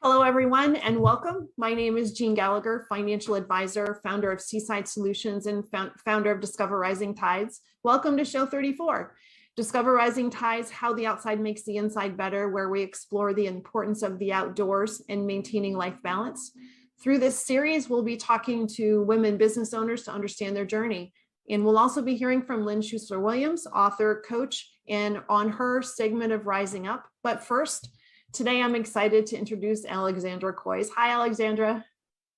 Hello, everyone, and welcome. My name is Jean Gallagher, financial advisor, founder of Seaside Solutions, and founder of Discover Rising Tides. Welcome to show 34. Discover Rising Tides, how the outside makes the inside better, where we explore the importance of the outdoors and maintaining life balance. Through this series, we'll be talking to women business owners to understand their journey. And we'll also be hearing from Lynn Schuster-Williams, author, coach, and on her segment of Rising Up. But first, today, I'm excited to introduce Alexandra Koys. Hi, Alexandra.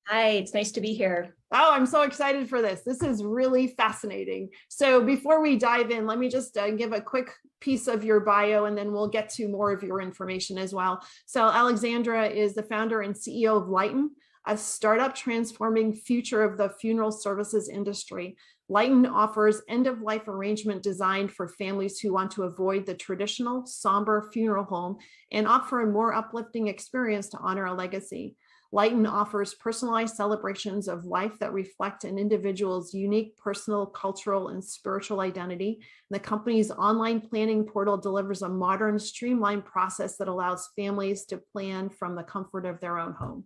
Hi, it's nice to be here. Oh, I'm so excited for this. This is really fascinating. So before we dive in, let me just give a quick piece of your bio, and then we'll get to more of your information as well. So Alexandra is the founder and CEO of Lighten, a startup transforming future of the funeral services industry. Lighten offers end-of-life arrangement designed for families who want to avoid the traditional somber funeral home and offer a more uplifting experience to honor a legacy. Lighten offers personalized celebrations of life that reflect an individual's unique personal, cultural, and spiritual identity. The company's online planning portal delivers a modern, streamlined process that allows families to plan from the comfort of their own home.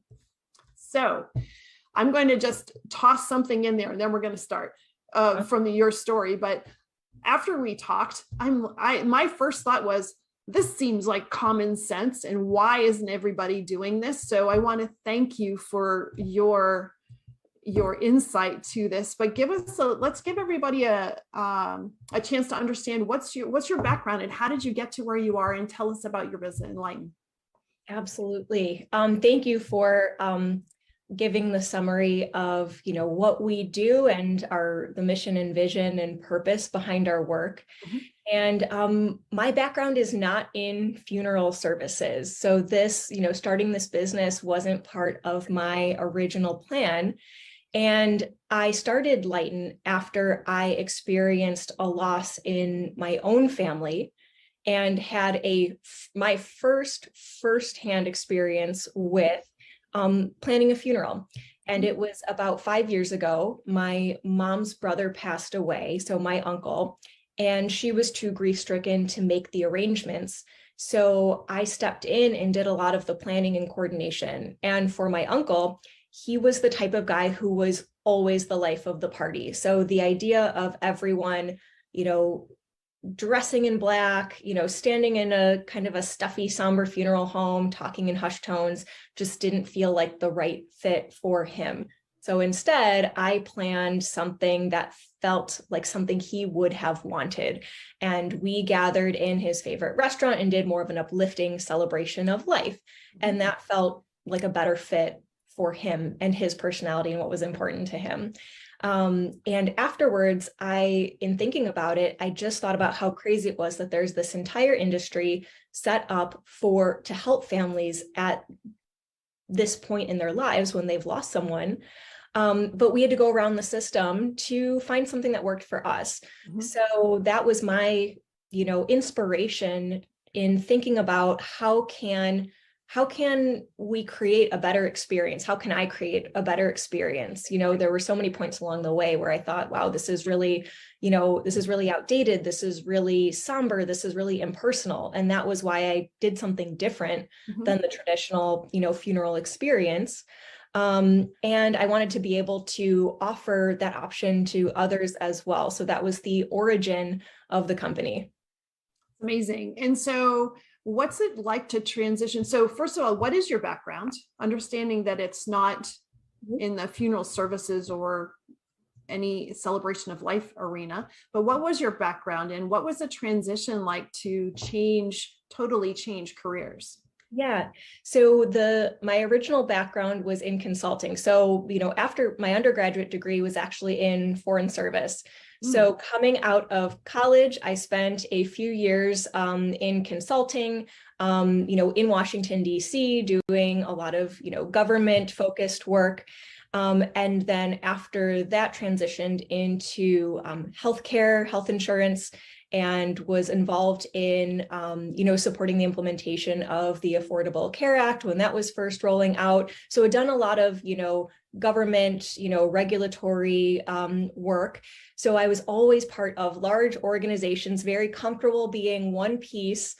So I'm going to just toss something in there, and then we're going to start. From your story, but after we talked, my first thought was, this seems like common sense, and why isn't everybody doing this? So I want to thank you for your insight to this. But let's give everybody a chance to understand what's your background and how did you get to where you are, and tell us about your business in Lighten. Absolutely. Thank you for giving the summary of what we do and the mission and vision and purpose behind our work. Mm-hmm. And my background is not in funeral services. So this, starting this business wasn't part of my original plan. And I started Lighten after I experienced a loss in my own family and had my first-hand experience with planning a funeral. And it was about 5 years ago. My mom's brother passed away, so my uncle, and she was too grief-stricken to make the arrangements. So I stepped in and did a lot of the planning and coordination. And for my uncle, he was the type of guy who was always the life of the party. So the idea of everyone, dressing in black, standing in a kind of a stuffy, somber funeral home, talking in hushed tones, just didn't feel like the right fit for him. So instead, I planned something that felt like something he would have wanted. And we gathered in his favorite restaurant and did more of an uplifting celebration of life. And that felt like a better fit for him and his personality and what was important to him. And afterwards, in thinking about it, I just thought about how crazy it was that there's this entire industry set up to help families at this point in their lives when they've lost someone. But we had to go around the system to find something that worked for us. Mm-hmm. So that was my, inspiration in thinking about how can we create a better experience? How can I create a better experience? There were so many points along the way where I thought, wow, this is really outdated. This is really somber. This is really impersonal. And that was why I did something different mm-hmm. than the traditional, funeral experience. And I wanted to be able to offer that option to others as well. So that was the origin of the company. Amazing. And so what's it like to transition? So first of all, what is your background? Understanding that it's not in the funeral services or any celebration of life arena, but what was your background and what was the transition like to totally change careers? Yeah. So my original background was in consulting. So, after my undergraduate degree was actually in foreign service. So coming out of college, I spent a few years in consulting, in Washington, D.C., doing a lot of, government-focused work. And then after that transitioned into healthcare, health insurance, and was involved in, supporting the implementation of the Affordable Care Act when that was first rolling out. So I'd done a lot of, government, regulatory work. So I was always part of large organizations, very comfortable being one piece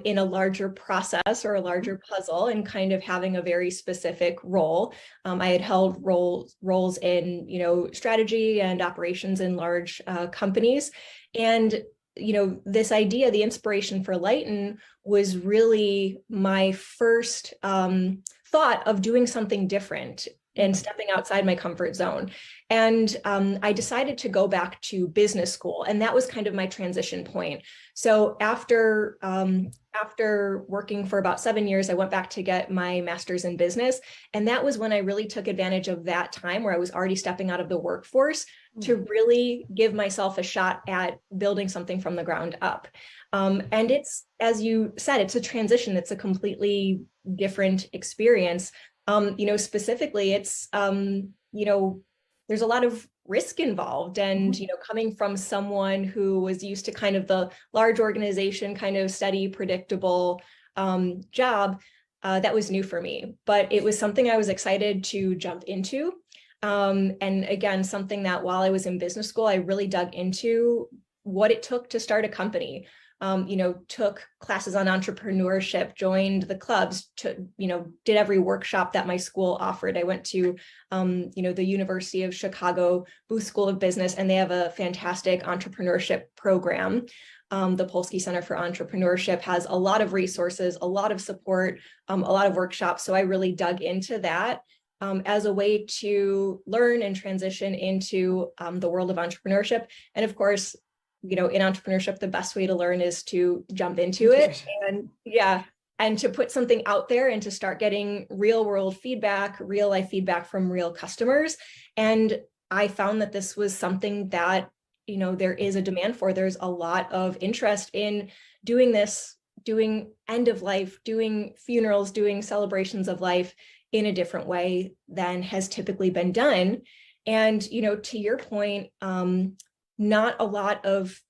in a larger process or a larger puzzle, and kind of having a very specific role. I had held roles in, strategy and operations in large companies. And, this idea, the inspiration for Lighten, was really my first thought of doing something different and stepping outside my comfort zone. And I decided to go back to business school, and that was kind of my transition point. So after working for about 7 years, I went back to get my master's in business. And that was when I really took advantage of that time where I was already stepping out of the workforce to really give myself a shot at building something from the ground up. And it's, as you said, it's a transition. It's a completely different experience. Specifically, it's, there's a lot of risk involved, and, coming from someone who was used to kind of the large organization, kind of steady, predictable job, that was new for me, but it was something I was excited to jump into. And again, something that while I was in business school, I really dug into what it took to start a company. Took classes on entrepreneurship, joined the clubs, did every workshop that my school offered. I went to, the University of Chicago Booth School of Business, and they have a fantastic entrepreneurship program. The Polsky Center for Entrepreneurship has a lot of resources, a lot of support, a lot of workshops. So I really dug into that as a way to learn and transition into the world of entrepreneurship. And of course, in entrepreneurship, the best way to learn is to jump into it, and to put something out there and to start getting real world feedback, real life feedback from real customers. And I found that this was something that, there is a demand for. There's a lot of interest in doing this, doing end of life, doing funerals, doing celebrations of life in a different way than has typically been done. And, to your point, not a lot of,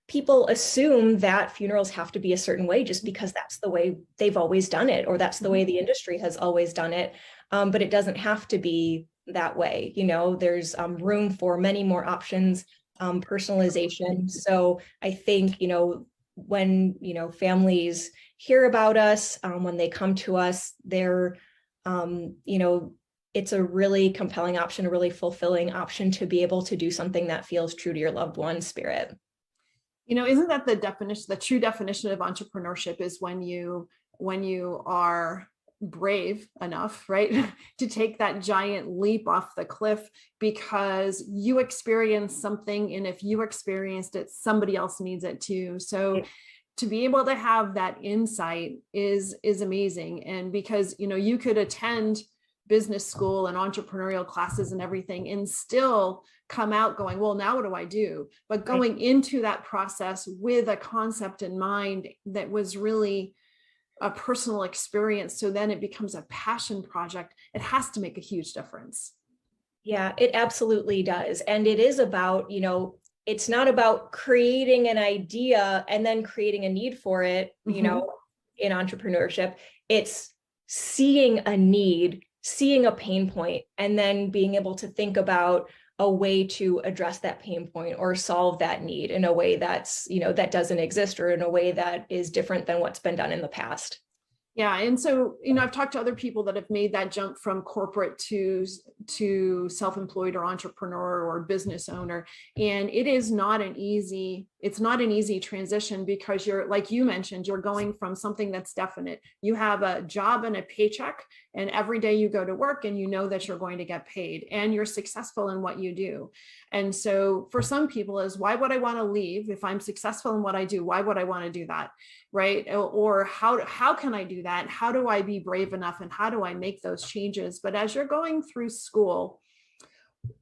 people assume that funerals have to be a certain way just because that's the way they've always done it, or that's the way the industry has always done it. But it doesn't have to be that way. There's room for many more options, personalization. So I think, when, families hear about us, when they come to us, they're, it's a really compelling option, a really fulfilling option to be able to do something that feels true to your loved one's spirit. Isn't that the true definition of entrepreneurship is when you are brave enough, right, to take that giant leap off the cliff because you experienced something, and if you experienced it, somebody else needs it too. So to be able to have that insight is amazing. And because, you could attend business school and entrepreneurial classes and everything and still come out going, well, now what do I do? But going into that process with a concept in mind that was really a personal experience, so then it becomes a passion project, it has to make a huge difference. Yeah, it absolutely does. And it is about, it's not about creating an idea and then creating a need for it, in entrepreneurship. It's seeing a need, seeing a pain point, and then being able to think about a way to address that pain point or solve that need in a way that's, that doesn't exist, or in a way that is different than what's been done in the past. Yeah. And so, I've talked to other people that have made that jump from corporate to self-employed or entrepreneur or business owner. And it's not an easy transition, because you're, like you mentioned, you're going from something that's definite. You have a job and a paycheck, and every day you go to work and you know that you're going to get paid and you're successful in what you do. And so for some people is, why would I want to leave if I'm successful in what I do? Why would I want to do that? Right? Or how can I do that? How do I be brave enough, and how do I make those changes? But as you're going through school,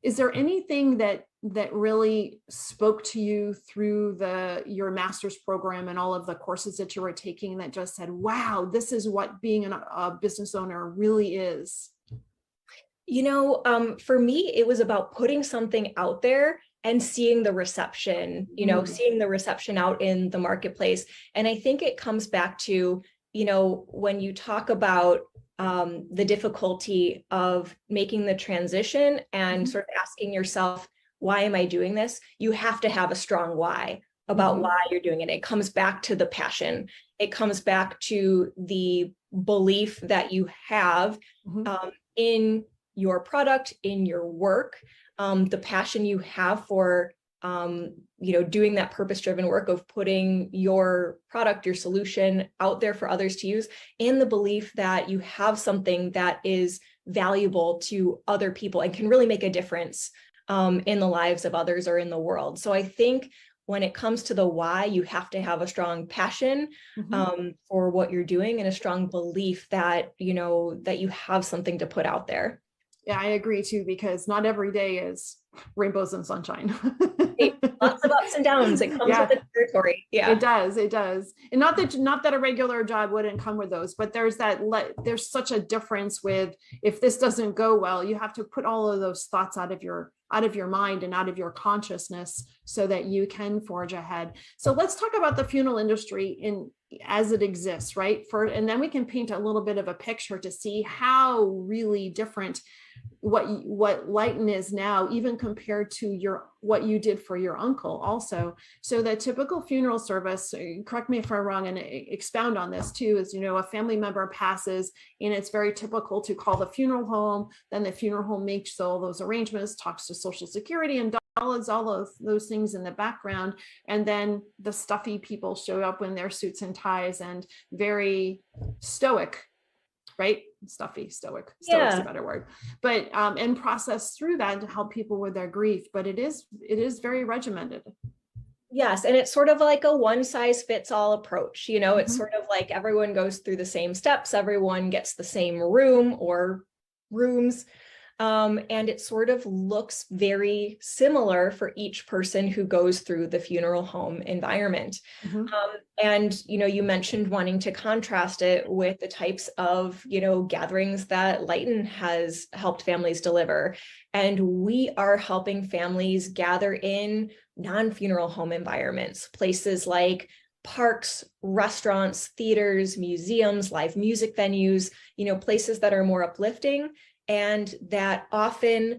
is there anything that really spoke to you through your master's program and all of the courses that you were taking that just said, wow, this is what being a business owner really is? For me, it was about putting something out there and seeing the reception, seeing the reception out in the marketplace. And I think it comes back to, when you talk about the difficulty of making the transition and sort of asking yourself, why am I doing this? You have to have a strong why about why you're doing it. It comes back to the passion. It comes back to the belief that you have in your product, in your work, the passion you have for doing that purpose-driven work of putting your product, your solution out there for others to use, and the belief that you have something that is valuable to other people and can really make a difference in the lives of others or in the world. So I think when it comes to the why, you have to have a strong passion for what you're doing and a strong belief that, that you have something to put out there. Yeah, I agree too, because not every day is rainbows and sunshine. Lots of ups and downs. It comes with the territory. Yeah, it does. It does. And not that a regular job wouldn't come with those, but there's such a difference with, if this doesn't go well, you have to put all of those thoughts out of your mind and out of your consciousness so that you can forge ahead. So let's talk about the funeral industry as it exists, right? And then we can paint a little bit of a picture to see how really different what Lighten is now, even compared to what you did for your uncle also. So the typical funeral service, correct me if I'm wrong and expound on this too, is, a family member passes, and it's very typical to call the funeral home. Then the funeral home makes all those arrangements, talks to Social Security and does all of those things in the background. And then the stuffy people show up in their suits and ties and very stoic, right? Stoic is a better word, but and process through that to help people with their grief. But it is very regimented. Yes, and it's sort of like a one size fits all approach. It's sort of like everyone goes through the same steps, everyone gets the same room or rooms. And it sort of looks very similar for each person who goes through the funeral home environment. And, you mentioned wanting to contrast it with the types of, gatherings that Lighten has helped families deliver. And we are helping families gather in non-funeral home environments, places like parks, restaurants, theaters, museums, live music venues, places that are more uplifting and that often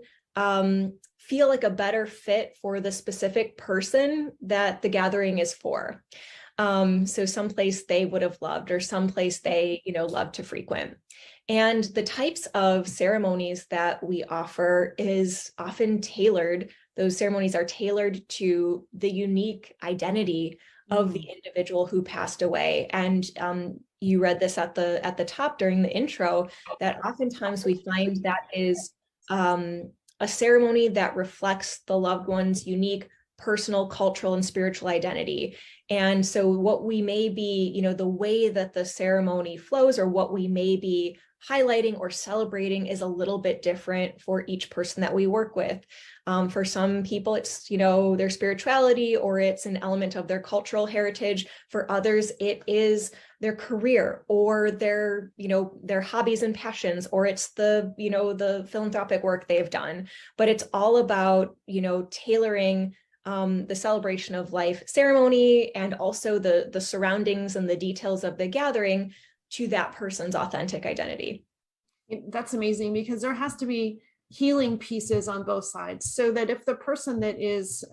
feel like a better fit for the specific person that the gathering is for. So someplace they would have loved, or someplace they, love to frequent. And the types of ceremonies that we offer is often tailored. Those ceremonies are tailored to the unique identity of the individual who passed away. And you read this at the top during the intro, that oftentimes we find that is a ceremony that reflects the loved one's unique personal, cultural, and spiritual identity. And so what we may be, the way that the ceremony flows, or what we may be highlighting or celebrating, is a little bit different for each person that we work with. For some people, it's, their spirituality, or it's an element of their cultural heritage. For others, it is their career, or their hobbies and passions, or it's the philanthropic work they've done. But it's all about, tailoring the celebration of life ceremony, and also the surroundings and the details of the gathering to that person's authentic identity. That's amazing, because there has to be healing pieces on both sides, so that if the person that is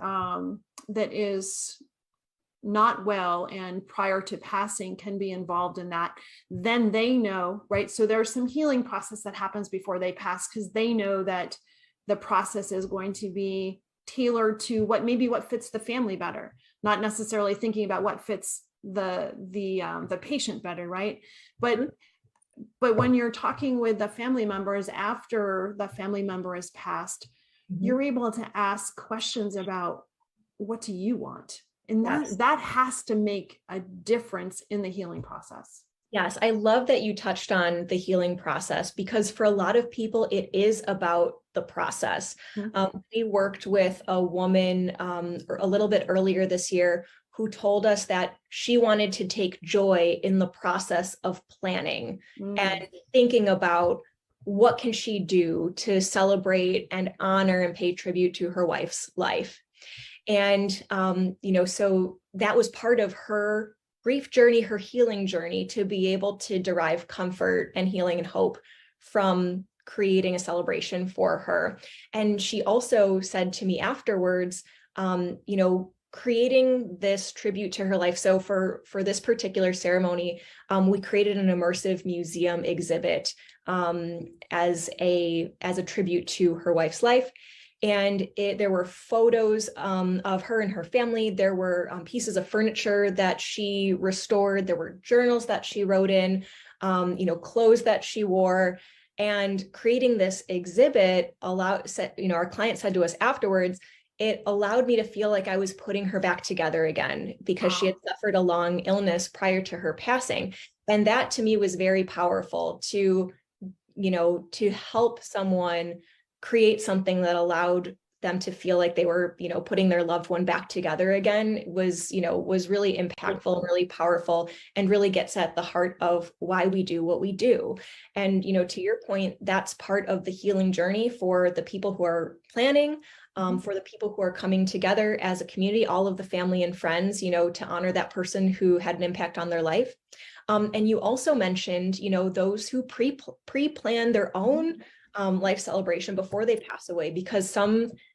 not well and prior to passing can be involved in that, then they know, right? So there's some healing process that happens before they pass, because they know that the process is going to be tailored to what fits the family better, not necessarily thinking about what fits the patient better, right? But when you're talking with the family members after the family member has passed, you're able to ask questions about, what do you want? And that has to make a difference in the healing process. Yes, I love that you touched on the healing process, because for a lot of people, it is about the process. We worked with a woman a little bit earlier this year who told us that she wanted to take joy in the process of planning and thinking about what can she do to celebrate and honor and pay tribute to her wife's life. And, so that was part of her grief journey, her healing journey, to be able to derive comfort and healing and hope from creating a celebration for her. And she also said to me afterwards, creating this tribute to her life. So for this particular ceremony, we created an immersive museum exhibit as a tribute to her wife's life. And there were photos of her and her family. There were pieces of furniture that she restored. There were journals that she wrote in, clothes that she wore. And creating this exhibit our client said to us afterwards, it allowed me to feel like I was putting her back together again, because she had suffered a long illness prior to her passing. And that to me was very powerful to help someone create something that allowed them to feel like they were, putting their loved one back together again was really impactful and really powerful, and really gets at the heart of why we do what we do. And, to your point, that's part of the healing journey for the people who are planning, for the people who are coming together as a community, all of the family and friends, to honor that person who had an impact on their life. And you also mentioned, those who pre-plan their own life celebration before they pass away, because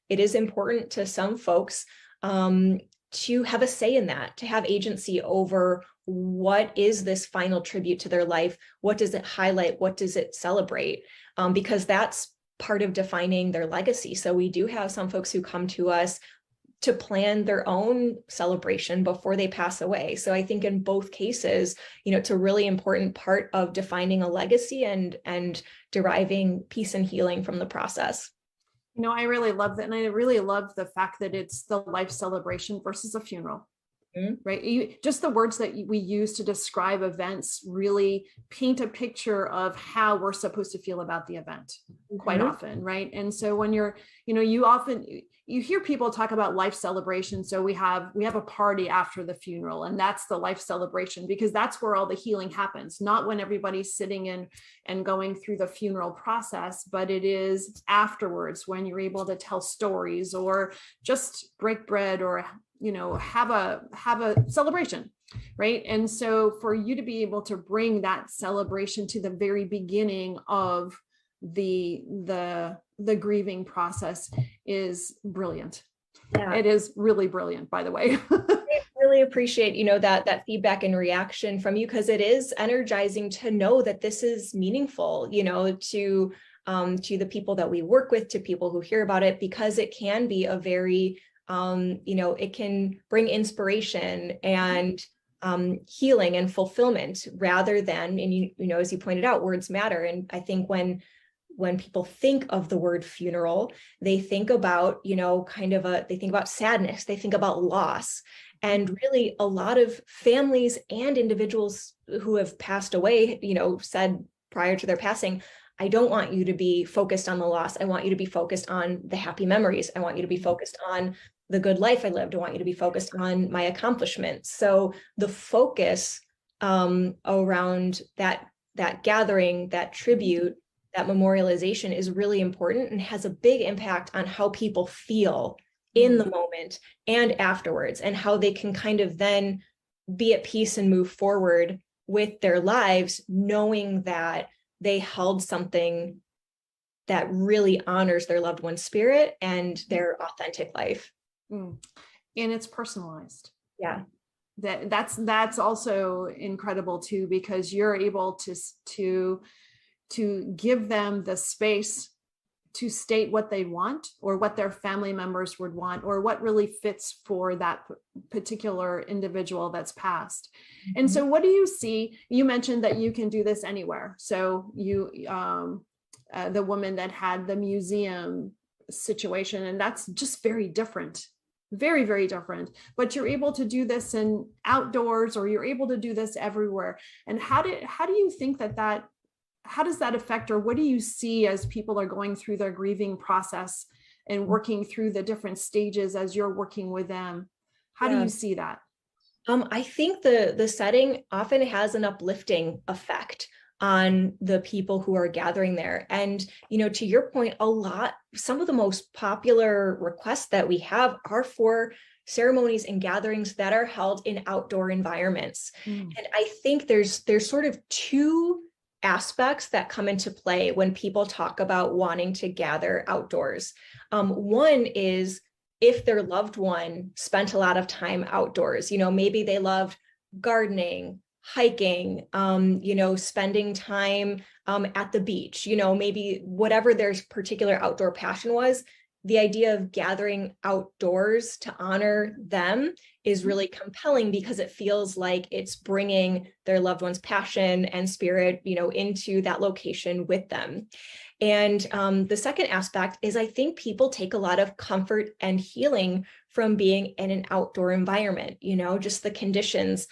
it is important to some folks to have a say in that, to have agency over what is this final tribute to their life, what does it highlight, what does it celebrate, because that's part of defining their legacy. So we do have some folks who come to us to plan their own celebration before they pass away. So I think in both cases, it's a really important part of defining a legacy and deriving peace and healing from the process. I really love that. And I really love the fact that it's the life celebration versus a funeral. Right? Just the words that we use to describe events really paint a picture of how we're supposed to feel about the event quite often, right? And so when you hear people talk about life celebration. So we have a party after the funeral, and that's the life celebration, because that's where all the healing happens, not when everybody's sitting in and going through the funeral process, but it is afterwards when you're able to tell stories or just break bread or have a celebration, right? And so for you to be able to bring that celebration to the very beginning of the grieving process is brilliant. Yeah. It is really brilliant, by the way. I really appreciate, that feedback and reaction from you, because it is energizing to know that this is meaningful, to the people that we work with, to people who hear about it, because it can be a very it can bring inspiration and healing and fulfillment, rather than, and as you pointed out, words matter. And I think when people think of the word funeral, they think about, they think about sadness, they think about loss. And really a lot of families and individuals who have passed away, said prior to their passing, I don't want you to be focused on the loss. I want you to be focused on the happy memories. I want you to be focused on the good life I lived. I want you to be focused on my accomplishments. So the focus around that gathering, that tribute, that memorialization is really important and has a big impact on how people feel in the moment and afterwards, and how they can kind of then be at peace and move forward with their lives, knowing that they held something that really honors their loved one's spirit and their authentic life. And it's personalized. Yeah. That's also incredible too, because you're able to give them the space to state what they want, or what their family members would want, or what really fits for that particular individual that's passed. And so what do you see? You mentioned that you can do this anywhere. So you, the woman that had the museum situation, and that's just very different. Very, very different, but you're able to do this in outdoors, or you're able to do this everywhere. And how do you think how does that affect, or what do you see as people are going through their grieving process and working through the different stages as you're working with them? How do you see that? I think the setting often has an uplifting effect on the people who are gathering there. And, to your point, some of the most popular requests that we have are for ceremonies and gatherings that are held in outdoor environments. And I think there's sort of two aspects that come into play when people talk about wanting to gather outdoors. One is if their loved one spent a lot of time outdoors, maybe they loved gardening, hiking, spending time at the beach, maybe whatever their particular outdoor passion was, the idea of gathering outdoors to honor them is really compelling because it feels like it's bringing their loved one's passion and spirit, into that location with them. And the second aspect is I think people take a lot of comfort and healing from being in an outdoor environment, just the conditions,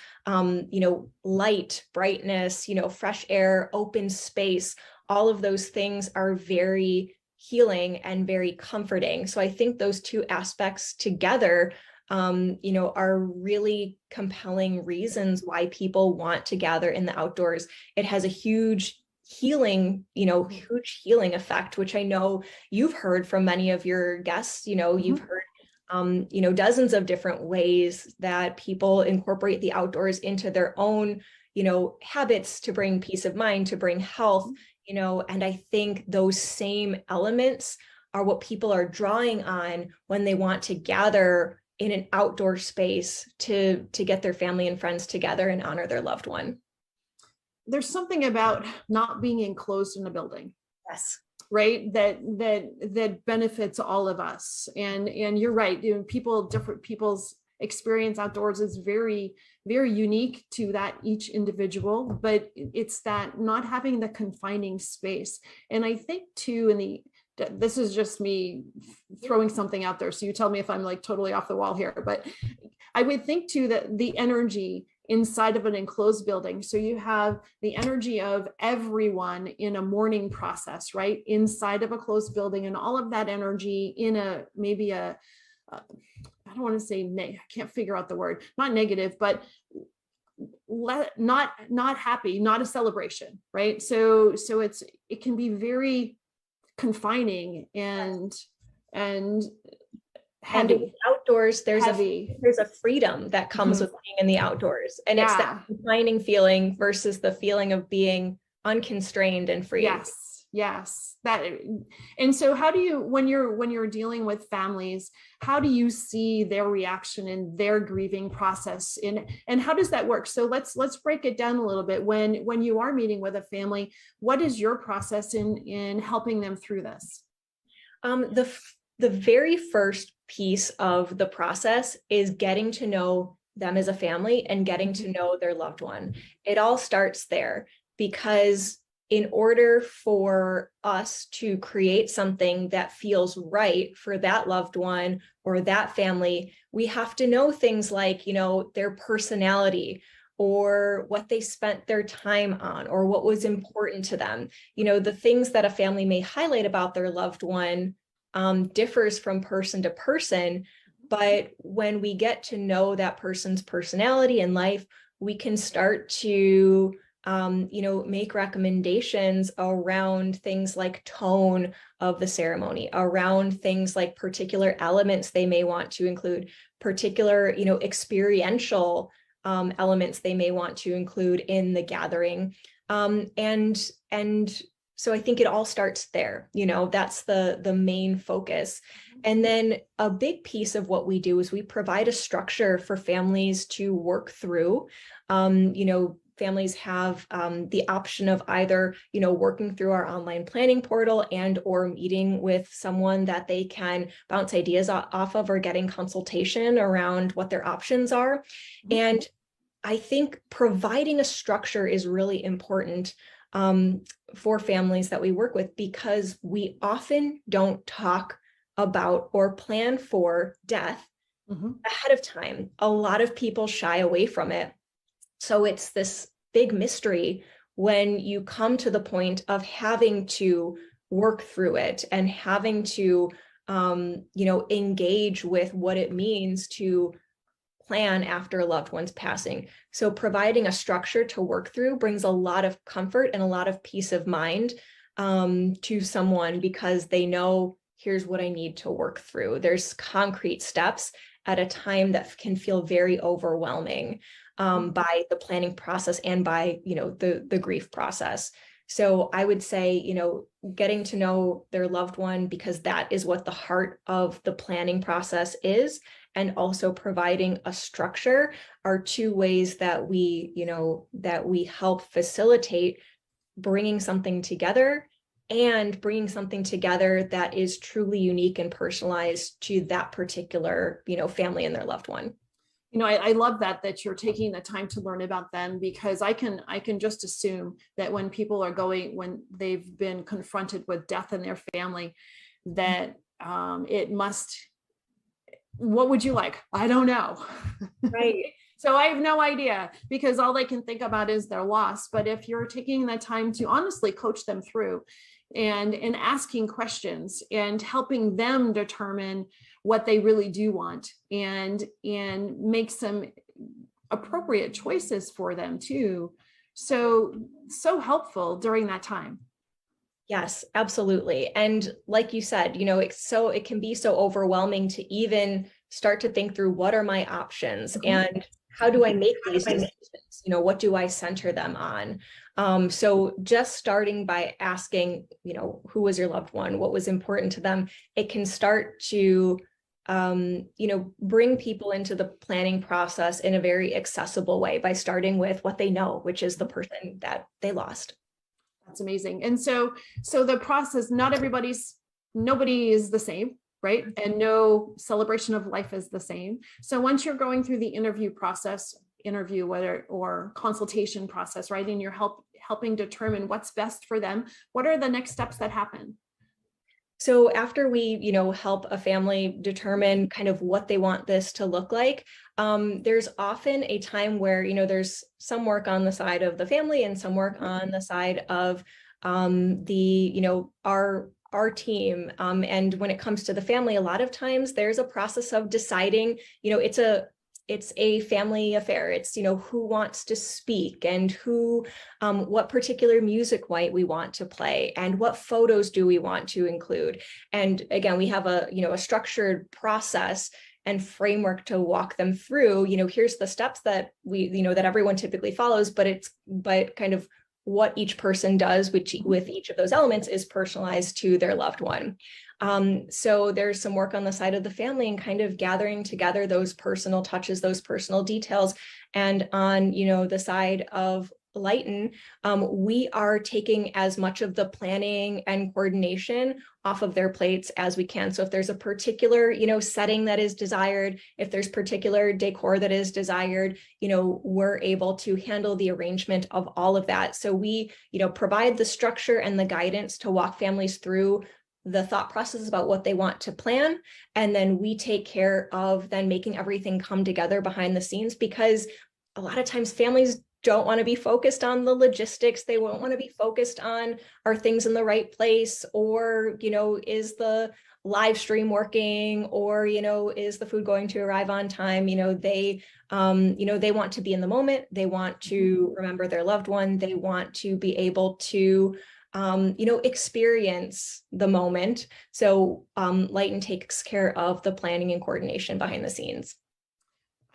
light, brightness, fresh air, open space, all of those things are very healing and very comforting. So I think those two aspects together, are really compelling reasons why people want to gather in the outdoors. It has a huge healing effect, which I know you've heard from many of your guests. You've heard dozens of different ways that people incorporate the outdoors into their own, habits to bring peace of mind, to bring health, and I think those same elements are what people are drawing on when they want to gather in an outdoor space to get their family and friends together and honor their loved one. There's something about not being enclosed in a building. Yes. Right. That benefits all of us. And you're right. Different people's experience outdoors is very, very unique to that each individual, but it's that not having the confining space. And I think too, this is just me throwing something out there, so you tell me if I'm like totally off the wall here, but I would think too that the energy inside of an enclosed building, so you have the energy of everyone in a mourning process, right, inside of a closed building, and all of that energy in I don't want to say I can't figure out the word, not negative, but not happy, not a celebration, right? So it can be very confining and heavy. And outdoors, there's heavy. a freedom that comes with being in the outdoors, and it's that confining feeling versus the feeling of being unconstrained and free. Yes. And so how do you, when you're dealing with families, how do you see their reaction in their grieving process, and how does that work? So let's break it down a little bit. When you are meeting with a family, what is your process in helping them through this? The very first piece of the process is getting to know them as a family and getting to know their loved one. It all starts there, because in order for us to create something that feels right for that loved one or that family, we have to know things like, their personality, or what they spent their time on, or what was important to them. The things that a family may highlight about their loved one differs from person to person, but when we get to know that person's personality and life, we can start to make recommendations around things like tone of the ceremony, around things like particular elements they may want to include, particular, experiential elements they may want to include in the gathering. And so I think it all starts there. That's the main focus. And then a big piece of what we do is we provide a structure for families to work through. Families have the option of either, working through our online planning portal and or meeting with someone that they can bounce ideas off of, or getting consultation around what their options are. And I think providing a structure is really important for families that we work with, because we often don't talk about or plan for death ahead of time. A lot of people shy away from it. So it's this big mystery when you come to the point of having to work through it and having to, engage with what it means to plan after a loved one's passing. So providing a structure to work through brings a lot of comfort and a lot of peace of mind to someone, because they know, here's what I need to work through. There's concrete steps at a time that can feel very overwhelming by the planning process and by, the grief process. So I would say, getting to know their loved one, because that is what the heart of the planning process is, and also providing a structure are two ways that we help facilitate bringing something together, and bringing something together that is truly unique and personalized to that particular, family and their loved one. I love that you're taking the time to learn about them, because I can just assume that when people are when they've been confronted with death in their family, that it must, what would you like? I don't know. Right. So I have no idea, because all they can think about is their loss. But if you're taking the time to honestly coach them through and asking questions and helping them determine what they really do want, and make some appropriate choices for them too. So helpful during that time. Yes, absolutely. And like you said, it can be so overwhelming to even start to think through, what are my options, and how do I make these decisions? What do I center them on? So just starting by asking, who was your loved one? What was important to them? It can start to, bring people into the planning process in a very accessible way, by starting with what they know, which is the person that they lost. That's amazing. And so the process, nobody is the same, right? And no celebration of life is the same. So once you're going through the interview or consultation process, right? And you're helping determine what's best for them, what are the next steps that happen? So after we, help a family determine kind of what they want this to look like, there's often a time where, there's some work on the side of the family and some work on the side of our team. And when it comes to the family, a lot of times there's a process of deciding, it's a family affair. It's, who wants to speak, and what particular music we want to play, and what photos do we want to include. And again, we have a structured process and framework to walk them through. Here's the steps that that everyone typically follows, but kind of what each person does with each of those elements is personalized to their loved one. So there's some work on the side of the family and kind of gathering together those personal touches, those personal details. And on, the side of Lighten, we are taking as much of the planning and coordination off of their plates as we can. So if there's a particular, setting that is desired, if there's particular decor that is desired, we're able to handle the arrangement of all of that. So we, provide the structure and the guidance to walk families through the thought process about what they want to plan. And then we take care of then making everything come together behind the scenes, because a lot of times families don't want to be focused on the logistics. They won't want to be focused on, are things in the right place, or, is the live stream working, or, is the food going to arrive on time? They want to be in the moment. They want to remember their loved one. They want to be able to experience the moment. So Lighten takes care of the planning and coordination behind the scenes.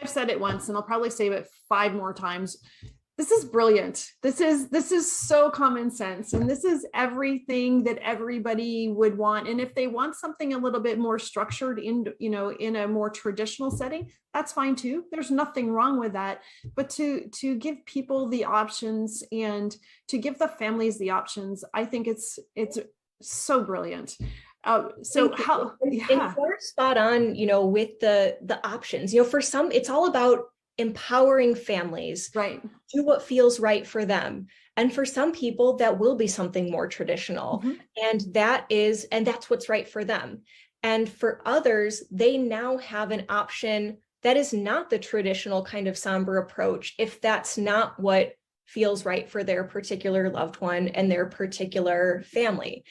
I've said it once, and I'll probably say it 5 more times. This is brilliant. This is so common sense. And this is everything that everybody would want. And if they want something a little bit more structured in a more traditional setting, that's fine too. There's nothing wrong with that. But to give people the options and to give the families the options, I think it's so brilliant. So how, yeah. And you're spot on, with the options, for some, it's all about empowering families, right, do what feels right for them. And for some people, that will be something more traditional. And that's what's right for them. And for others, they now have an option that is not the traditional kind of somber approach, if that's not what feels right for their particular loved one and their particular family.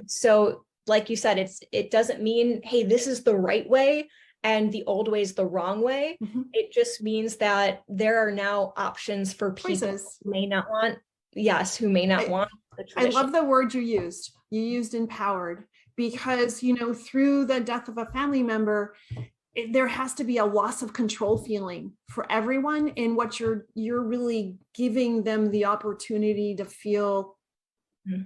So like you said, it doesn't mean, hey, this is the right way and the old way is the wrong way. It just means that there are now options for people who may not want the tradition. I love the word you used. You used empowered, because, through the death of a family member, there has to be a loss of control feeling for everyone. And what you're really giving them the opportunity to feel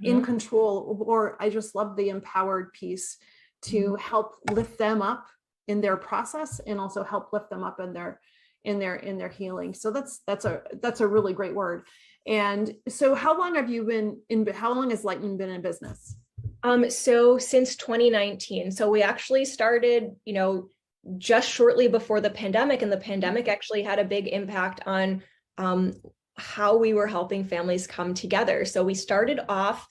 in control, or I just love the empowered piece to help lift them up in their process and also help lift them up in their healing. So that's a really great word. And so how long has Lighten been in business? So since 2019. So we actually started, just shortly before the pandemic, and the pandemic actually had a big impact on how we were helping families come together. So we started off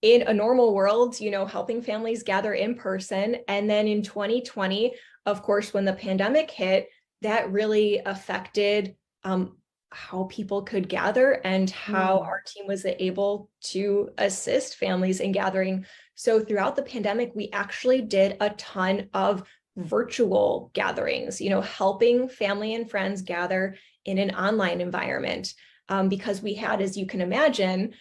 in a normal world, helping families gather in person. And then in 2020, of course, when the pandemic hit, that really affected how people could gather and how our team was able to assist families in gathering. So throughout the pandemic, we actually did a ton of virtual gatherings, helping family and friends gather in an online environment. Because we had, as you can imagine,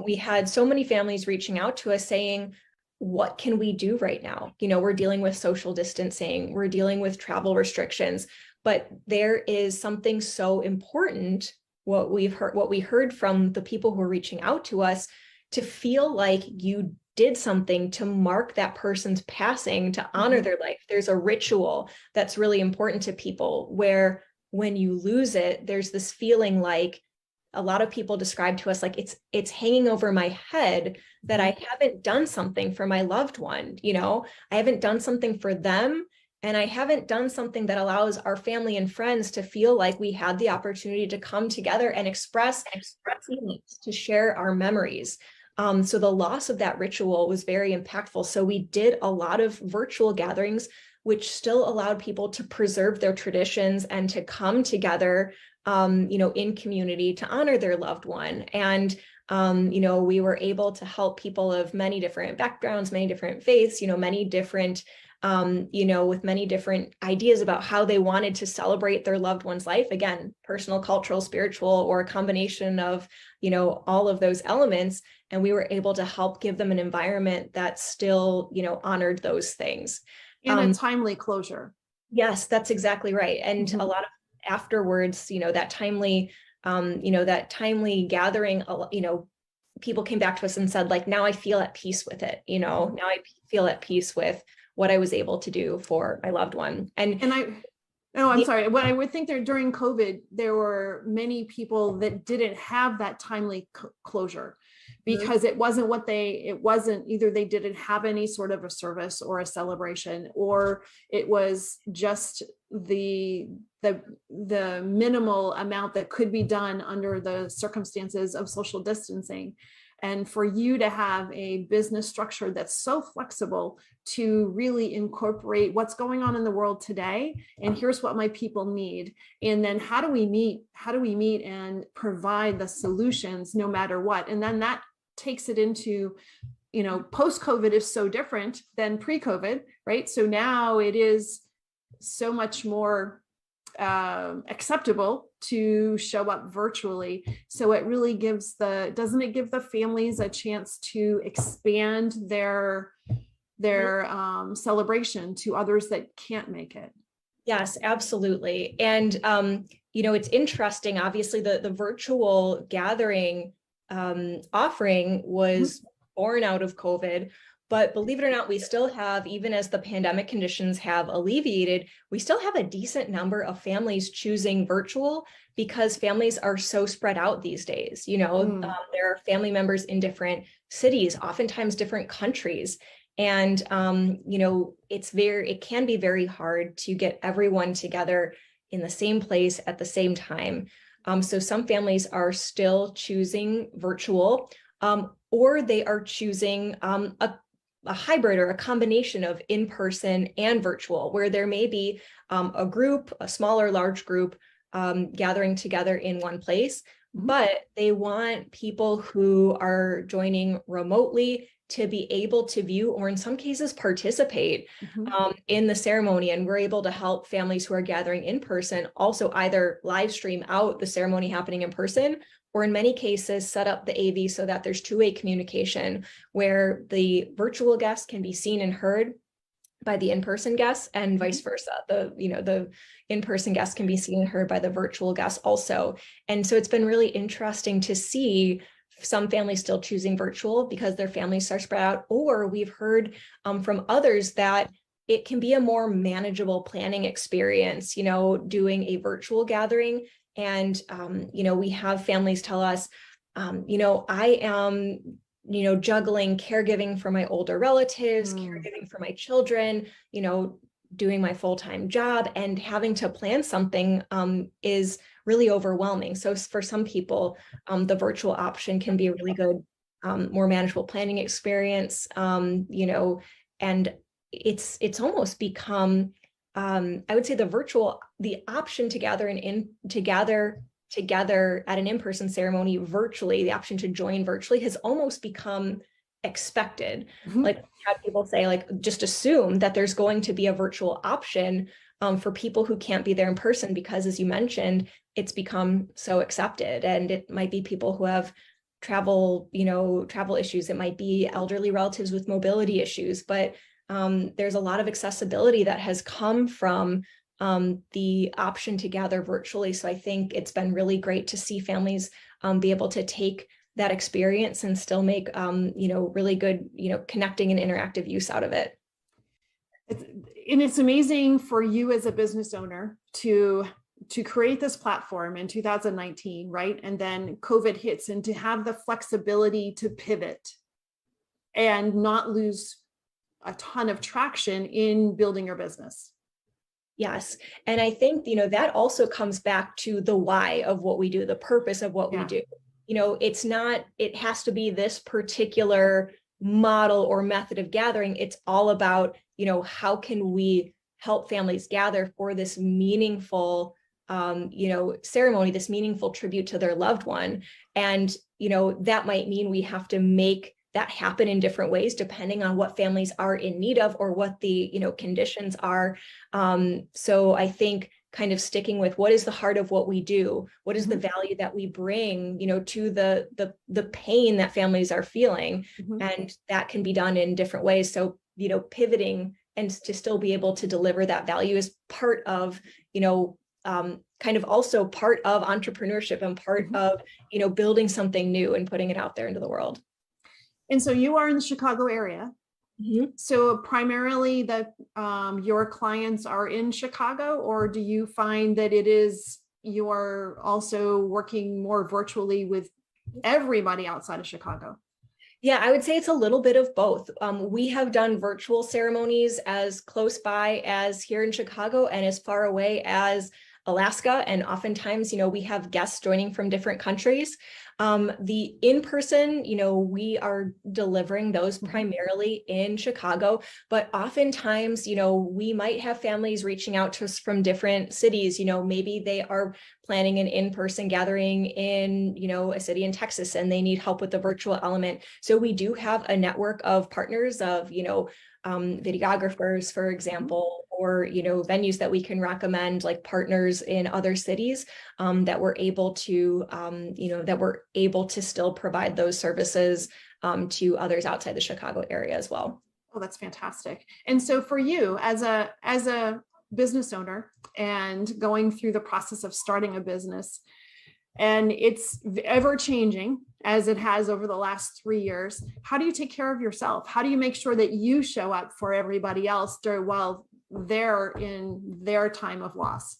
we had so many families reaching out to us saying, what can we do right now? We're dealing with social distancing, we're dealing with travel restrictions, but there is something so important, what we heard from the people who are reaching out to us, to feel like you did something to mark that person's passing, to honor their life. There's a ritual that's really important to people, where when you lose it, there's this feeling like, a lot of people describe to us like it's hanging over my head that I haven't done something for my loved one. I haven't done something for them, and I haven't done something that allows our family and friends to feel like we had the opportunity to come together and express feelings, to share our memories. So the loss of that ritual was very impactful. So we did a lot of virtual gatherings, which still allowed people to preserve their traditions and to come together in community to honor their loved one. And, we were able to help people of many different backgrounds, many different faiths, many different, with many different ideas about how they wanted to celebrate their loved one's life. Again, personal, cultural, spiritual, or a combination of, all of those elements. And we were able to help give them an environment that still, honored those things. And a timely closure. Yes, that's exactly right. And a lot of afterwards, that timely gathering, people came back to us and said, like, now I feel at peace with it. Now I feel at peace with what I was able to do for my loved one. I'm sorry. What I would think there during COVID, there were many people that didn't have that timely closure, because it wasn't either they didn't have any sort of a service or a celebration, or it was just the minimal amount that could be done under the circumstances of social distancing. And for you to have a business structure that's so flexible to really incorporate what's going on in the world today, and here's what my people need, and then how do we meet and provide the solutions no matter what. And then that takes it into, post-COVID is so different than pre-COVID, right? So now it is so much more acceptable to show up virtually. So it really doesn't it give the families a chance to expand their celebration to others that can't make it? Yes, absolutely. And, it's interesting, obviously the virtual gathering offering was born out of COVID. But believe it or not, we still have, even as the pandemic conditions have alleviated, we still have a decent number of families choosing virtual, because families are so spread out these days. There are family members in different cities, oftentimes different countries. And, it can be very hard to get everyone together in the same place at the same time. So some families are still choosing virtual, or they are choosing a hybrid or a combination of in-person and virtual, where there may be a group, a small or large group, gathering together in one place, but they want people who are joining remotely to be able to view, or in some cases participate in the ceremony. And we're able to help families who are gathering in person also either live stream out the ceremony happening in person, or in many cases set up the AV so that there's two-way communication, where the virtual guests can be seen and heard by the in-person guests, and vice versa. The in-person guests can be seen and heard by the virtual guests also. And so it's been really interesting to see some families still choosing virtual because their families are spread out, or we've heard from others that it can be a more manageable planning experience, doing a virtual gathering. And, we have families tell us, I am, juggling caregiving for my older relatives, caregiving for my children, doing my full-time job, and having to plan something is really overwhelming. So for some people, the virtual option can be a really good, more manageable planning experience, and it's almost become, I would say the option to gather together at an in-person ceremony virtually, the option to join virtually has almost become expected. Like, have people say, like, just assume that there's going to be a virtual option for people who can't be there in person, because as you mentioned, it's become so accepted. And it might be people who have travel issues. It might be elderly relatives with mobility issues, but there's a lot of accessibility that has come from the option to gather virtually. So I think it's been really great to see families be able to take that experience and still make, really good, connecting and interactive use out of it. It's amazing for you as a business owner to create this platform in 2019, right? And then COVID hits, and to have the flexibility to pivot and not lose a ton of traction in building your business. Yes. And I think, that also comes back to the why of what we do, the purpose of what we do. It has to be this particular model or method of gathering. It's all about, how can we help families gather for this meaningful, ceremony, this meaningful tribute to their loved one. And, that might mean we have to make that happen in different ways, depending on what families are in need of or what the, conditions are. So I think kind of sticking with what is the heart of what we do, what is the value that we bring, to the pain that families are feeling. And that can be done in different ways. So, pivoting and to still be able to deliver that value is part of, kind of also part of entrepreneurship and part of, building something new and putting it out there into the world. And so you are in the Chicago area. So primarily your clients are in Chicago, or do you find that you're also working more virtually with everybody outside of Chicago? Yeah, I would say it's a little bit of both. We have done virtual ceremonies as close by as here in Chicago and as far away as Alaska. And oftentimes, we have guests joining from different countries. The in-person, we are delivering those primarily in Chicago, but oftentimes, we might have families reaching out to us from different cities. Maybe they are planning an in-person gathering in, a city in Texas, and they need help with the virtual element. So we do have a network of partners of, videographers, for example, or, venues that we can recommend, like partners in other cities, that we're able to still provide those services to others outside the Chicago area as well. Oh, that's fantastic. And so for you as a business owner and going through the process of starting a business, and it's ever changing as it has over the last 3 years, how do you take care of yourself? How do you make sure that you show up for everybody else while they're in their time of loss?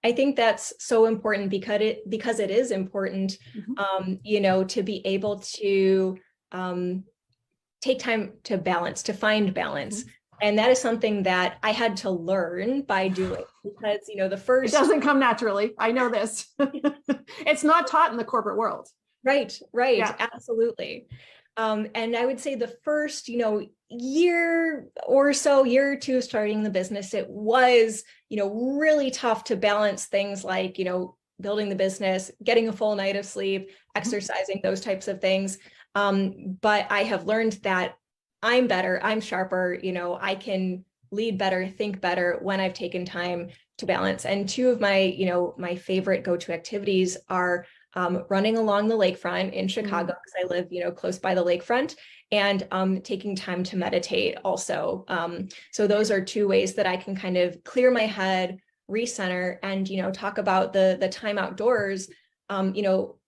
I think that's so important because it is important, to be able to take time to find balance. And that is something that I had to learn by doing, because, it doesn't come naturally. I know this. It's not taught in the corporate world. Right. Yeah. Absolutely. And I would say the first, year or two of starting the business, it was, really tough to balance things like, building the business, getting a full night of sleep, exercising, those types of things. But I have learned that I'm better, I'm sharper, I can lead better, think better when I've taken time to balance. And two of my, my favorite go-to activities are running along the lakefront in Chicago, because I live, close by the lakefront, and taking time to meditate also. So those are two ways that I can kind of clear my head, recenter, and, talk about the time outdoors.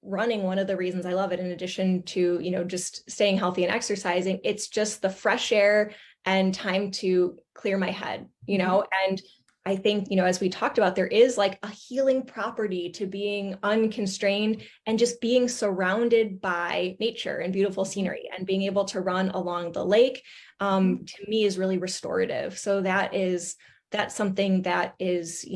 running, one of the reasons I love it, in addition to, just staying healthy and exercising, it's just the fresh air and time to clear my head, and I think, as we talked about, there is like a healing property to being unconstrained and just being surrounded by nature and beautiful scenery, and being able to run along the lake, to me is really restorative. So that's something that is,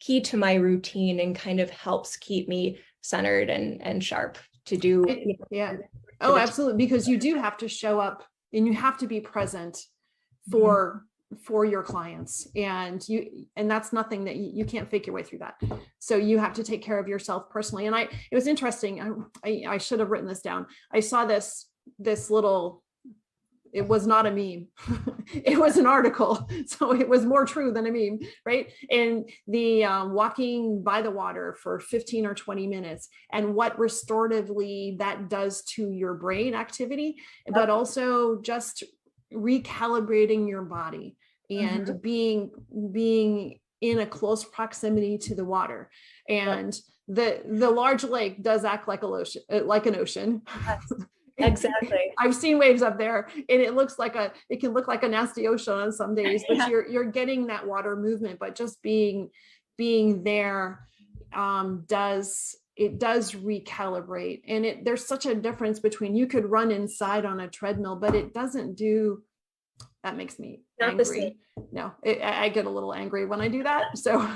key to my routine and kind of helps keep me centered and sharp to do. Yeah. Oh, absolutely. Because you do have to show up and you have to be present for your clients, and that's nothing that you can't fake your way through that. So you have to take care of yourself personally. And it was interesting. I should have written this down. I saw this little, it was not a meme. It was an article. So it was more true than a meme, right? And the walking by the water for 15 or 20 minutes, and what restoratively that does to your brain activity, but also just recalibrating your body and being in a close proximity to the water. And the large lake does act like an ocean. Exactly. I've seen waves up there, and it can look like a nasty ocean on some days, but you're getting that water movement. But just being there does recalibrate. And there's such a difference between, you could run inside on a treadmill, but it doesn't do. That makes me angry. No, I get a little angry when I do that. So.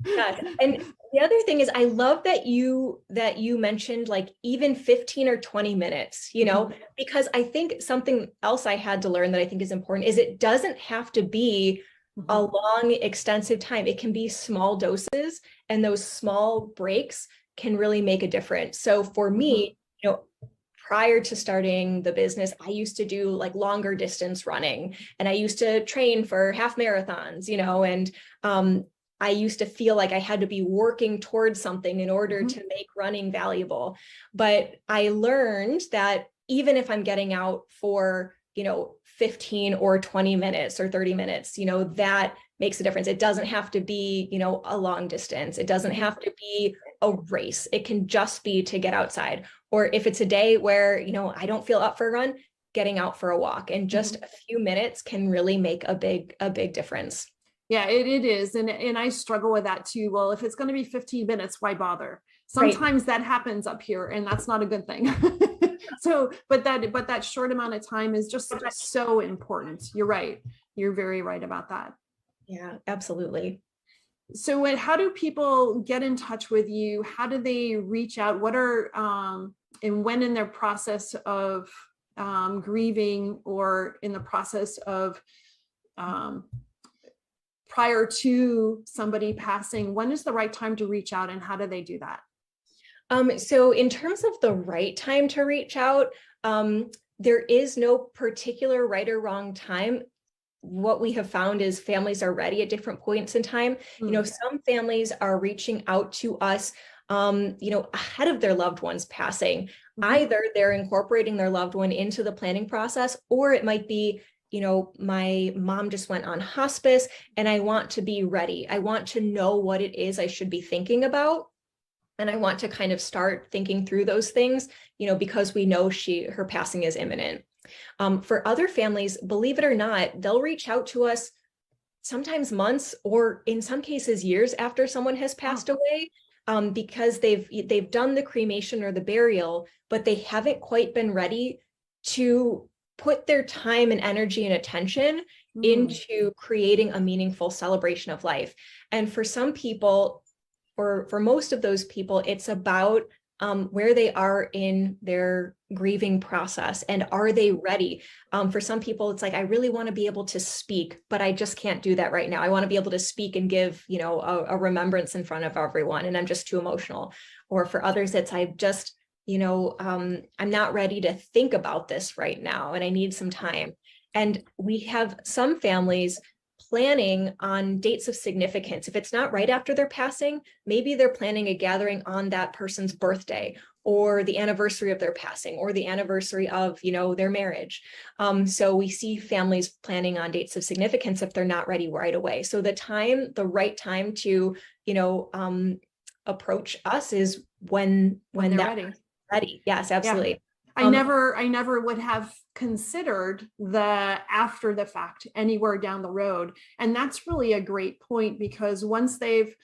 Yeah. And the other thing is, I love that you mentioned like even 15 or 20 minutes, because I think something else I had to learn that I think is important is it doesn't have to be a long, extensive time. It can be small doses, and those small breaks can really make a difference. So for me, prior to starting the business, I used to do like longer distance running, and I used to train for half marathons, and I used to feel like I had to be working towards something in order to make running valuable. But I learned that even if I'm getting out for, 15 or 20 minutes or 30 minutes, that makes a difference. It doesn't have to be, a long distance. It doesn't have to be a race. It can just be to get outside. Or if it's a day where, I don't feel up for a run, getting out for a walk, and just a few minutes can really make a big difference. Yeah, it is. And I struggle with that too. Well, if it's going to be 15 minutes, why bother? Sometimes that happens up here, and that's not a good thing. So, but that short amount of time is just so important. You're right. You're very right about that. Yeah, absolutely. So how do people get in touch with you? How do they reach out? What are, and when in their process of grieving, or in the process of, prior to somebody passing, when is the right time to reach out, and how do they do that? So in terms of the right time to reach out, there is no particular right or wrong time. What we have found is families are ready at different points in time. Some families are reaching out to us, ahead of their loved one's passing. Either they're incorporating their loved one into the planning process, or it might be, my mom just went on hospice and I want to be ready. I want to know what it is I should be thinking about. And I want to kind of start thinking through those things, because we know her passing is imminent. For other families, believe it or not, they'll reach out to us sometimes months, or in some cases years after someone has passed away, because they've done the cremation or the burial, but they haven't quite been ready to put their time and energy and attention into creating a meaningful celebration of life. And for some people, or for most of those people, it's about where they are in their grieving process, and are they ready? For some people, it's like, I really want to be able to speak, but I just can't do that right now. I want to be able to speak and give, a remembrance in front of everyone, and I'm just too emotional. Or for others, it's I'm not ready to think about this right now, and I need some time. And we have some families planning on dates of significance. If it's not right after their passing, maybe they're planning a gathering on that person's birthday, or the anniversary of their passing, or the anniversary of, their marriage. So we see families planning on dates of significance if they're not ready right away. So the right time to, approach us is when they're that ready. ready. Yes, absolutely. Yeah. I never would have considered the after the fact anywhere down the road. And that's really a great point, because once there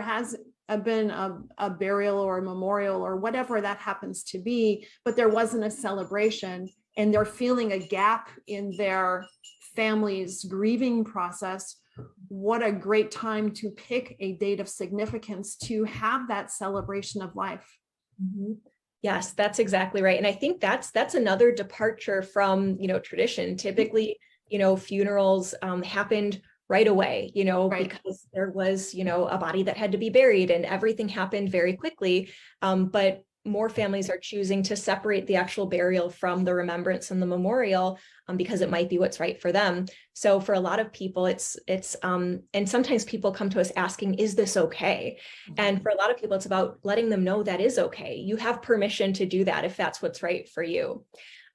has been a burial or a memorial or whatever that happens to be, but there wasn't a celebration and they're feeling a gap in their family's grieving process, what a great time to pick a date of significance to have that celebration of life. Mm-hmm. Yes, that's exactly right. And I think that's another departure from, tradition. Typically, funerals happened right away, Right. because there was, a body that had to be buried and everything happened very quickly. But more families are choosing to separate the actual burial from the remembrance and the memorial, because it might be what's right for them. So for a lot of people, it's and sometimes people come to us asking, is this okay? And for a lot of people, it's about letting them know that is okay. You have permission to do that if that's what's right for you.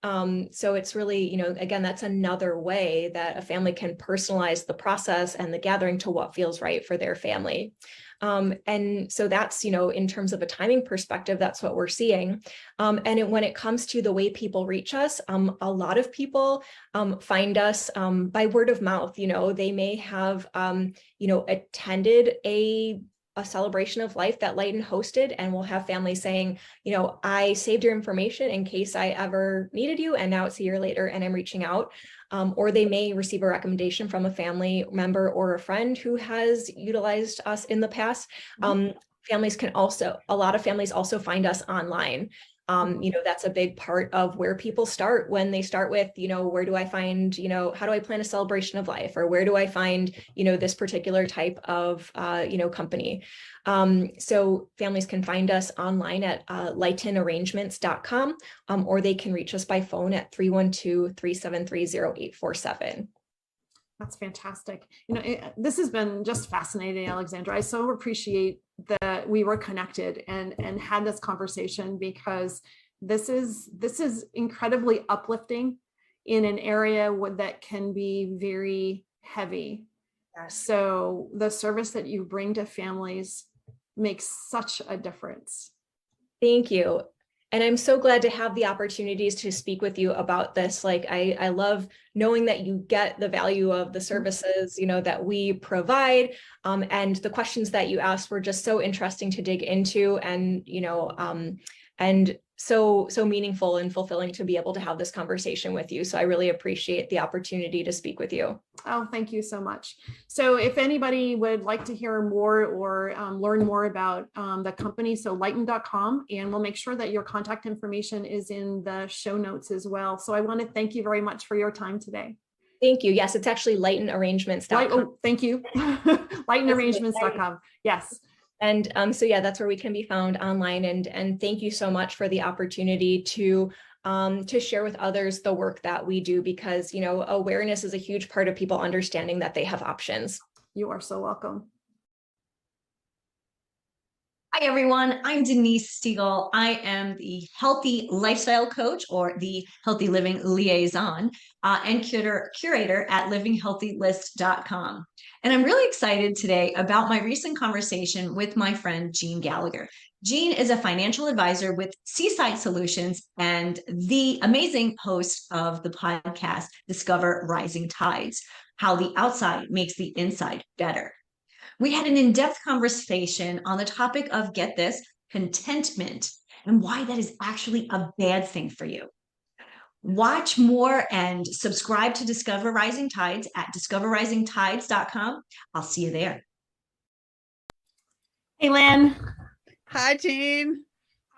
So it's really, again, that's another way that a family can personalize the process and the gathering to what feels right for their family. And so that's, in terms of a timing perspective, that's what we're seeing. When it comes to the way people reach us, a lot of people find us by word of mouth. They may have, attended a celebration of life that Lighten hosted, and we'll have families saying, I saved your information in case I ever needed you, and now it's a year later and I'm reaching out. Or they may receive a recommendation from a family member or a friend who has utilized us in the past. A lot of families also find us online. That's a big part of where people start when they start with, where do I find, how do I plan a celebration of life? Or where do I find, this particular type of, company? So families can find us online at lightenarrangements.com, or they can reach us by phone at 312-373-0847. That's fantastic. This has been just fascinating, Alexandra. I so appreciate that we were connected and had this conversation, because this is incredibly uplifting in an area that can be very heavy. Yes. So the service that you bring to families makes such a difference. Thank you. And I'm so glad to have the opportunities to speak with you about this. Like, I love knowing that you get the value of the services, that we provide. And the questions that you asked were just so interesting to dig into, and, and so meaningful and fulfilling to be able to have this conversation with you. So I really appreciate the opportunity to speak with you. Oh, thank you so much. So if anybody would like to hear more or learn more about the company, so lighten.com, and we'll make sure that your contact information is in the show notes as well. So I want to thank you very much for your time today. Thank you. Yes, it's actually lightenarrangements.com. Oh, thank you. Lightenarrangements.com. Yes. And so, yeah, that's where we can be found online. And thank you so much for the opportunity to share with others the work that we do, because, awareness is a huge part of people understanding that they have options. You are so welcome. Hi, everyone. I'm Denise Stiegel. I am the healthy lifestyle coach, or the healthy living liaison, and curator at livinghealthylist.com. And I'm really excited today about my recent conversation with my friend, Jean Gallagher. Jean is a financial advisor with Seaside Solutions and the amazing host of the podcast, Discover Rising Tides, How the Outside Makes the Inside Better. We had an in-depth conversation on the topic of, get this, contentment, and why that is actually a bad thing for you. Watch more and subscribe to Discover Rising Tides at discoverrisingtides.com. I'll see you there. Hey, Lynn. Hi, Jean.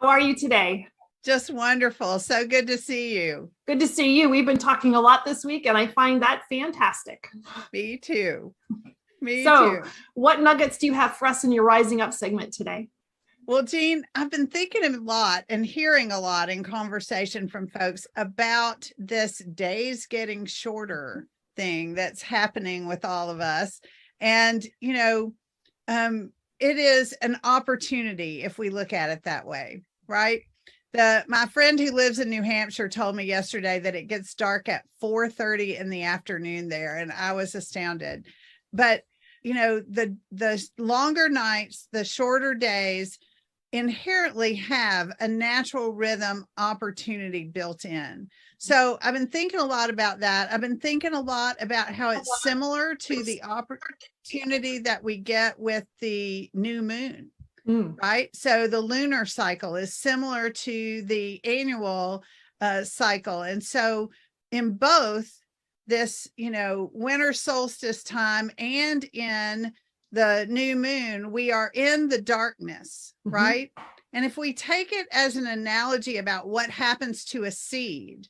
How are you today? Just wonderful. So good to see you. Good to see you. We've been talking a lot this week, and I find that fantastic. Me too. So, what nuggets do you have for us in your Rising Up segment today? Well, Jean, I've been thinking a lot and hearing a lot in conversation from folks about this days getting shorter thing that's happening with all of us. And, it is an opportunity if we look at it that way, right? My friend who lives in New Hampshire told me yesterday that it gets dark at 4:30 in the afternoon there, and I was astounded. But the longer nights, the shorter days, inherently have a natural rhythm opportunity built in. So I've been thinking a lot about that. I've been thinking a lot about how it's similar to the opportunity that we get with the new moon, right? So the lunar cycle is similar to the annual cycle. And so in both this, winter solstice time and in the new moon, we are in the darkness, right? And if we take it as an analogy about what happens to a seed,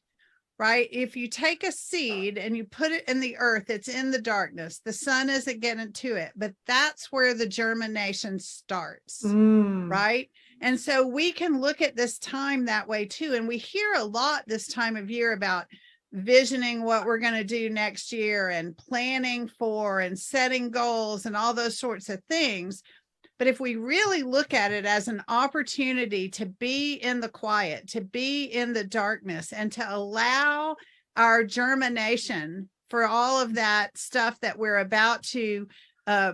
right? If you take a seed and you put it in the earth, it's in the darkness. The sun isn't getting to it, but that's where the germination starts, right? And so we can look at this time that way too. And we hear a lot this time of year about visioning what we're going to do next year and planning for and setting goals and all those sorts of things. But if we really look at it as an opportunity to be in the quiet, to be in the darkness, and to allow our germination for all of that stuff that we're about to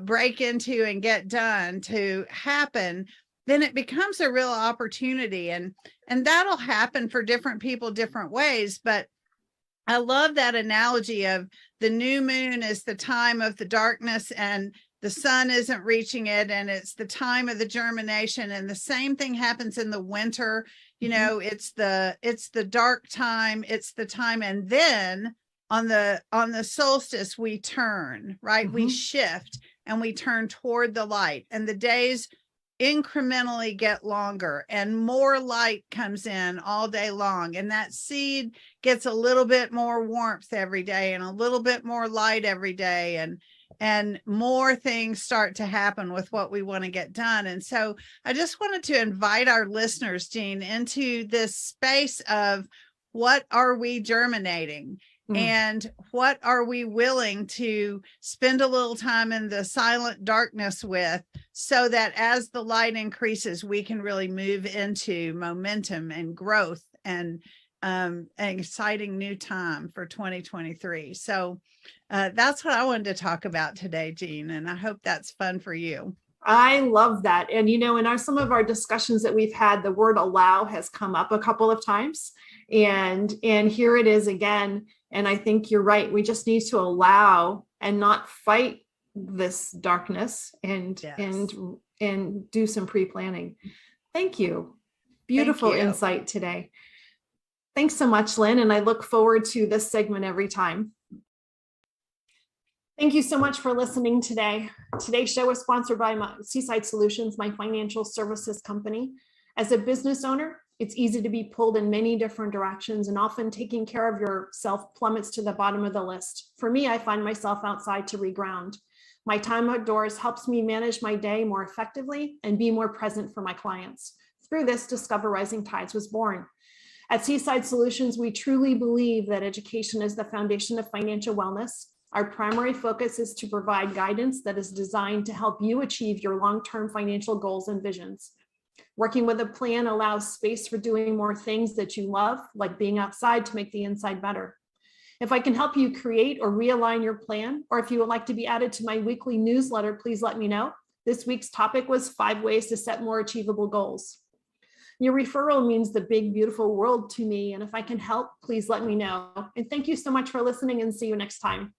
break into and get done to happen, then it becomes a real opportunity. And that'll happen for different people different ways. But I love that analogy of the new moon is the time of the darkness and the sun isn't reaching it, and it's the time of the germination. And the same thing happens in the winter. It's the dark time, it's the time. And then on the solstice, we turn, right? We shift and we turn toward the light, and the days incrementally get longer and more light comes in all day long. And that seed gets a little bit more warmth every day and a little bit more light every day. And more things start to happen with what we want to get done. And so I just wanted to invite our listeners, Jean, into this space of what are we germinating? And what are we willing to spend a little time in the silent darkness with, so that as the light increases, we can really move into momentum and growth and an exciting new time for 2023. So that's what I wanted to talk about today, Jean, and I hope that's fun for you. I love that. And, in some of our discussions that we've had, the word allow has come up a couple of times, and here it is again. And I think you're right. We just need to allow and not fight this darkness and do some pre-planning. Thank you. Beautiful insight today. Thanks so much, Lynn. And I look forward to this segment every time. Thank you so much for listening today. Today's show is sponsored by Seaside Solutions, my financial services company. As a business owner, it's easy to be pulled in many different directions, and often taking care of yourself plummets to the bottom of the list. For me, I find myself outside to reground. My time outdoors helps me manage my day more effectively and be more present for my clients. Through this, Discover Rising Tides was born. At Seaside Solutions, we truly believe that education is the foundation of financial wellness. Our primary focus is to provide guidance that is designed to help you achieve your long-term financial goals and visions. Working with a plan allows space for doing more things that you love, like being outside to make the inside better. If I can help you create or realign your plan, or if you would like to be added to my weekly newsletter, please let me know. This week's topic was 5 ways to set more achievable goals. Your referral means the big, beautiful world to me. And if I can help, please let me know. And thank you so much for listening, and see you next time.